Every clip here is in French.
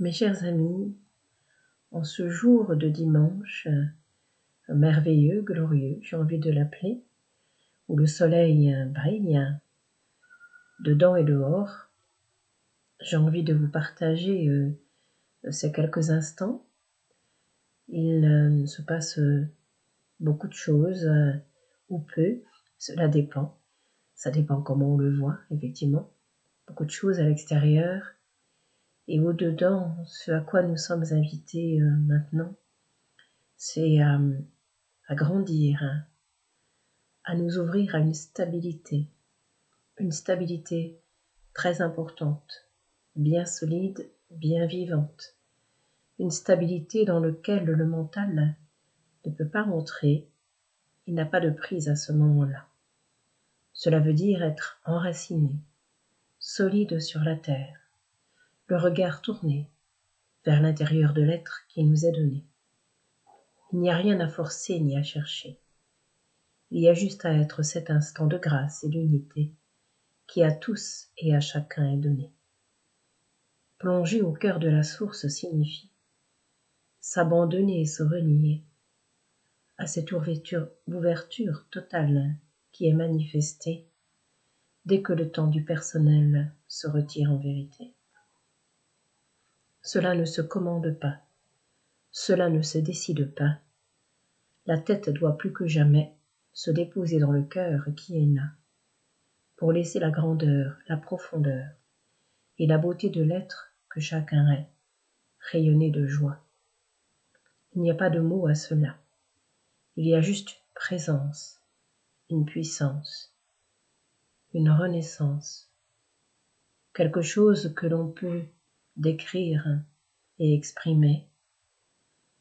Mes chers amis, en ce jour de dimanche, merveilleux, glorieux, j'ai envie de l'appeler, où le soleil brille, dedans et dehors, j'ai envie de vous partager ces quelques instants. Il se passe beaucoup de choses, ou peu, cela dépend. Ça dépend comment on le voit, effectivement. Beaucoup de choses à l'extérieur. Et au-dedans, ce à quoi nous sommes invités maintenant, c'est à grandir, à nous ouvrir à une stabilité très importante, bien solide, bien vivante, une stabilité dans laquelle le mental ne peut pas entrer, il n'a pas de prise à ce moment-là. Cela veut dire être enraciné, solide sur la terre, le regard tourné vers l'intérieur de l'être qui nous est donné. Il n'y a rien à forcer ni à chercher. Il y a juste à être cet instant de grâce et d'unité qui à tous et à chacun est donné. Plonger au cœur de la source signifie s'abandonner et se renier à cette ouverture totale qui est manifestée dès que le temps du personnel se retire en vérité. Cela ne se commande pas, cela ne se décide pas. La tête doit plus que jamais se déposer dans le cœur qui est là, pour laisser la grandeur, la profondeur et la beauté de l'être que chacun est, rayonner de joie. Il n'y a pas de mots à cela. Il y a juste une présence, une puissance, une renaissance, quelque chose que l'on peut décrire et exprimer,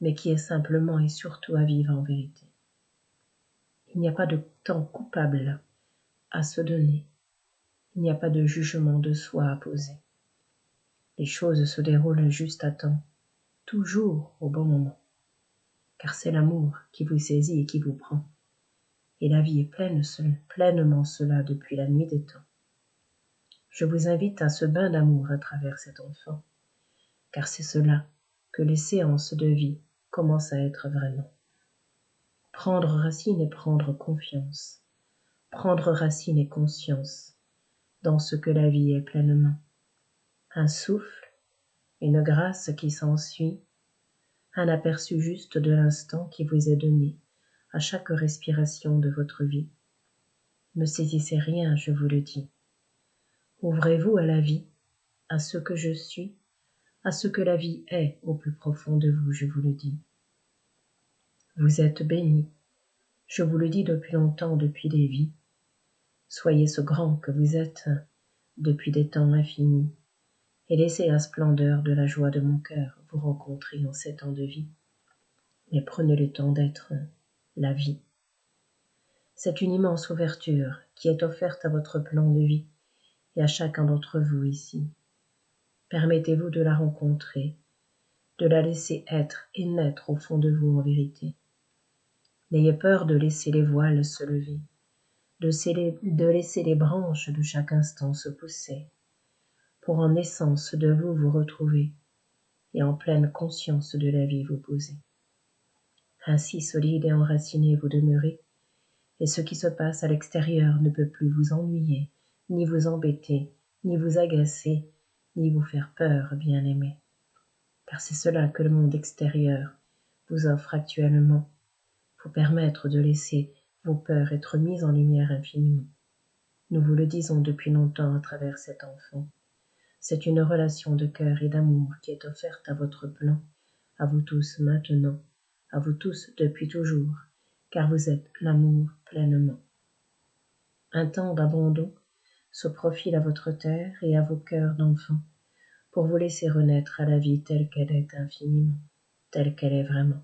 mais qui est simplement et surtout à vivre en vérité. Il n'y a pas de temps coupable à se donner. Il n'y a pas de jugement de soi à poser. Les choses se déroulent juste à temps, toujours au bon moment, car c'est l'amour qui vous saisit et qui vous prend. Et la vie est pleinement cela depuis la nuit des temps. Je vous invite à ce bain d'amour à travers cet enfant, car c'est cela que les séances de vie commencent à être vraiment. Prendre racine et prendre confiance, prendre racine et conscience dans ce que la vie est pleinement. Un souffle, une grâce qui s'ensuit, un aperçu juste de l'instant qui vous est donné à chaque respiration de votre vie. Ne saisissez rien, je vous le dis. Ouvrez-vous à la vie, à ce que je suis, à ce que la vie est au plus profond de vous, je vous le dis. Vous êtes bénis, je vous le dis depuis longtemps, depuis des vies. Soyez ce grand que vous êtes depuis des temps infinis, et laissez la splendeur de la joie de mon cœur vous rencontrer en ces temps de vie. Mais prenez le temps d'être la vie. C'est une immense ouverture qui est offerte à votre plan de vie et à chacun d'entre vous ici. Permettez-vous de la rencontrer, de la laisser être et naître au fond de vous en vérité. N'ayez peur de laisser les voiles se lever, de laisser les branches de chaque instant se pousser, pour en essence de vous vous retrouver et en pleine conscience de la vie vous poser. Ainsi solide et enraciné vous demeurez, et ce qui se passe à l'extérieur ne peut plus vous ennuyer, ni vous embêter, ni vous agacer, ni vous faire peur, bien-aimé. Car c'est cela que le monde extérieur vous offre actuellement, vous permettre de laisser vos peurs être mises en lumière infiniment. Nous vous le disons depuis longtemps à travers cet enfant. C'est une relation de cœur et d'amour qui est offerte à votre plan, à vous tous maintenant, à vous tous depuis toujours, car vous êtes l'amour pleinement. Un temps d'abandon se profile à votre terre et à vos cœurs d'enfants, pour vous laisser renaître à la vie telle qu'elle est infiniment, telle qu'elle est vraiment.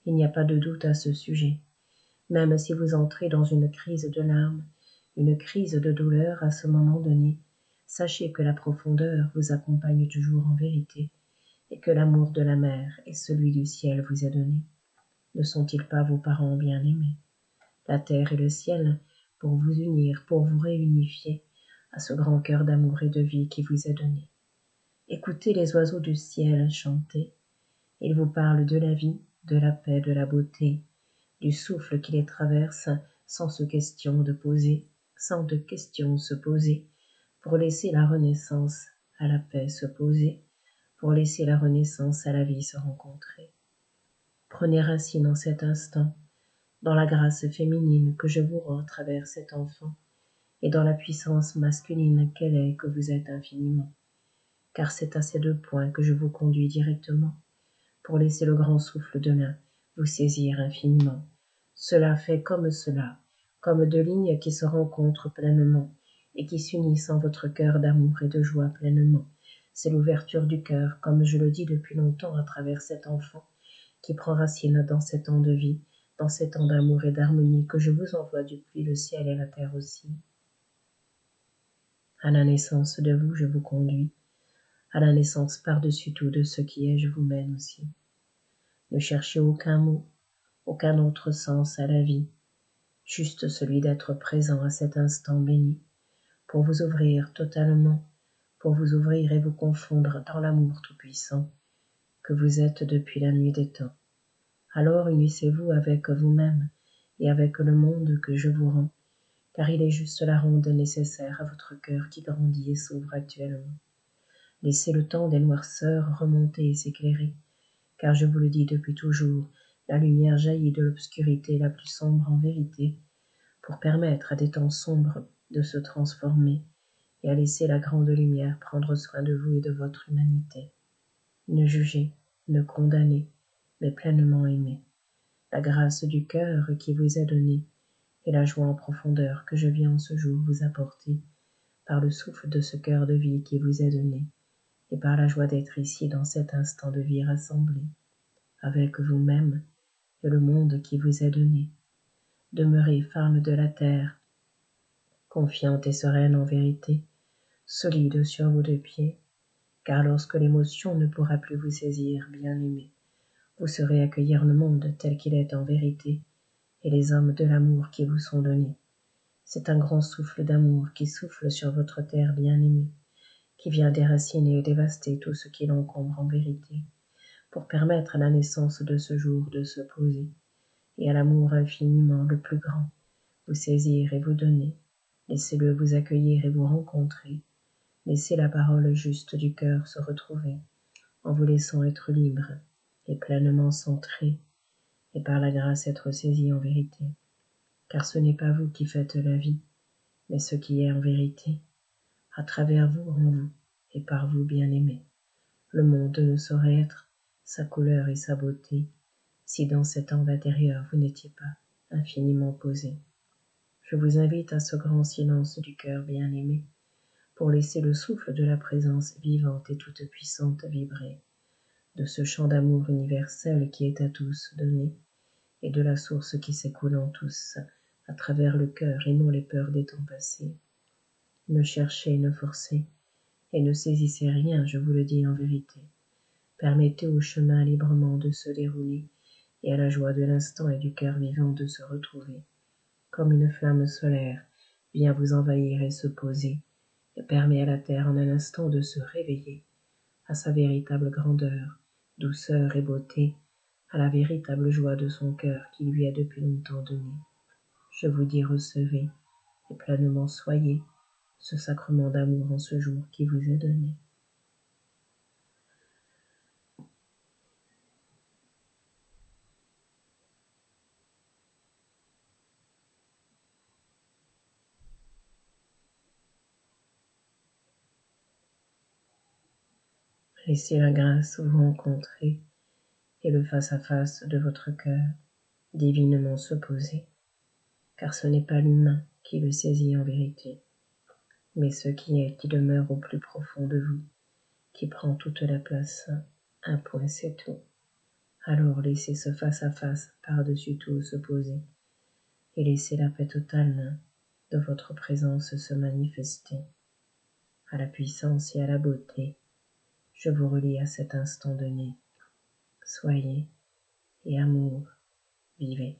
Il n'y a pas de doute à ce sujet. Même si vous entrez dans une crise de larmes, une crise de douleur à ce moment donné, sachez que la profondeur vous accompagne toujours en vérité et que l'amour de la mer et celui du ciel vous est donné. Ne sont-ils pas vos parents bien-aimés? La terre et le ciel pour vous unir, pour vous réunifier à ce grand cœur d'amour et de vie qui vous est donné. Écoutez les oiseaux du ciel chanter. Ils vous parlent de la vie, de la paix, de la beauté, du souffle qui les traverse sans de questions se poser, pour laisser la renaissance à la paix se poser, pour laisser la renaissance à la vie se rencontrer. Prenez racine en cet instant, dans la grâce féminine que je vous rends à travers cet enfant, et dans la puissance masculine qu'elle est que vous êtes infiniment. Car c'est à ces 2 points que je vous conduis directement, pour laisser le grand souffle de l'un vous saisir infiniment. Cela fait comme cela, comme 2 lignes qui se rencontrent pleinement, et qui s'unissent en votre cœur d'amour et de joie pleinement. C'est l'ouverture du cœur, comme je le dis depuis longtemps à travers cet enfant, qui prend racine dans ces temps de vie, dans ces temps d'amour et d'harmonie que je vous envoie depuis le ciel et la terre aussi. À la naissance de vous, je vous conduis. À la naissance par-dessus tout de ce qui est, je vous mène aussi. Ne cherchez aucun mot, aucun autre sens à la vie, juste celui d'être présent à cet instant béni, pour vous ouvrir totalement, pour vous ouvrir et vous confondre dans l'amour tout-puissant que vous êtes depuis la nuit des temps. Alors unissez-vous avec vous-même et avec le monde que je vous rends, car il est juste la ronde nécessaire à votre cœur qui grandit et s'ouvre actuellement. Laissez le temps des noirceurs remonter et s'éclairer, car je vous le dis depuis toujours, la lumière jaillit de l'obscurité la plus sombre en vérité, pour permettre à des temps sombres de se transformer et à laisser la grande lumière prendre soin de vous et de votre humanité. Ne jugez, ne condamnez, mais pleinement aimez. La grâce du cœur qui vous est donnée et la joie en profondeur que je viens en ce jour vous apporter par le souffle de ce cœur de vie qui vous est donné et par la joie d'être ici dans cet instant de vie rassemblé avec vous-même et le monde qui vous est donné. Demeurez femme de la terre, confiante et sereine en vérité, solide sur vos 2 pieds, car lorsque l'émotion ne pourra plus vous saisir, bien-aimé, vous saurez accueillir le monde tel qu'il est en vérité et les hommes de l'amour qui vous sont donnés. C'est un grand souffle d'amour qui souffle sur votre terre bien-aimée, qui vient déraciner et dévaster tout ce qui l'encombre en vérité, pour permettre à la naissance de ce jour de se poser, et à l'amour infiniment le plus grand, vous saisir et vous donner. Laissez-le vous accueillir et vous rencontrer. Laissez la parole juste du cœur se retrouver, en vous laissant être libre et pleinement centré, et par la grâce être saisi en vérité. Car ce n'est pas vous qui faites la vie, mais ce qui est en vérité, à travers vous, en vous, et par vous, bien-aimés. Le monde ne saurait être sa couleur et sa beauté, si dans cet âme intérieur vous n'étiez pas infiniment posé. Je vous invite à ce grand silence du cœur bien-aimé, pour laisser le souffle de la présence vivante et toute puissante vibrer, de ce chant d'amour universel qui est à tous donné, et de la source qui s'écoule en tous, à travers le cœur et non les peurs des temps passés. Ne cherchez, ne forcez, et ne saisissez rien, je vous le dis en vérité. Permettez au chemin librement de se dérouler, et à la joie de l'instant et du cœur vivant de se retrouver, comme une flamme solaire vient vous envahir et se poser, et permet à la terre en un instant de se réveiller à sa véritable grandeur, douceur et beauté, à la véritable joie de son cœur qui lui est depuis longtemps donné. Je vous dis recevez, et pleinement soyez, ce sacrement d'amour en ce jour qui vous est donné. Laissez la grâce vous rencontrer et le face-à-face de votre cœur divinement se poser, car ce n'est pas l'humain qui le saisit en vérité, mais ce qui est qui demeure au plus profond de vous, qui prend toute la place, un point c'est tout. Alors laissez ce face-à-face par-dessus tout se poser, et laissez la paix totale de votre présence se manifester. À la puissance et à la beauté, je vous relie à cet instant donné. Soyez et amour, vivez.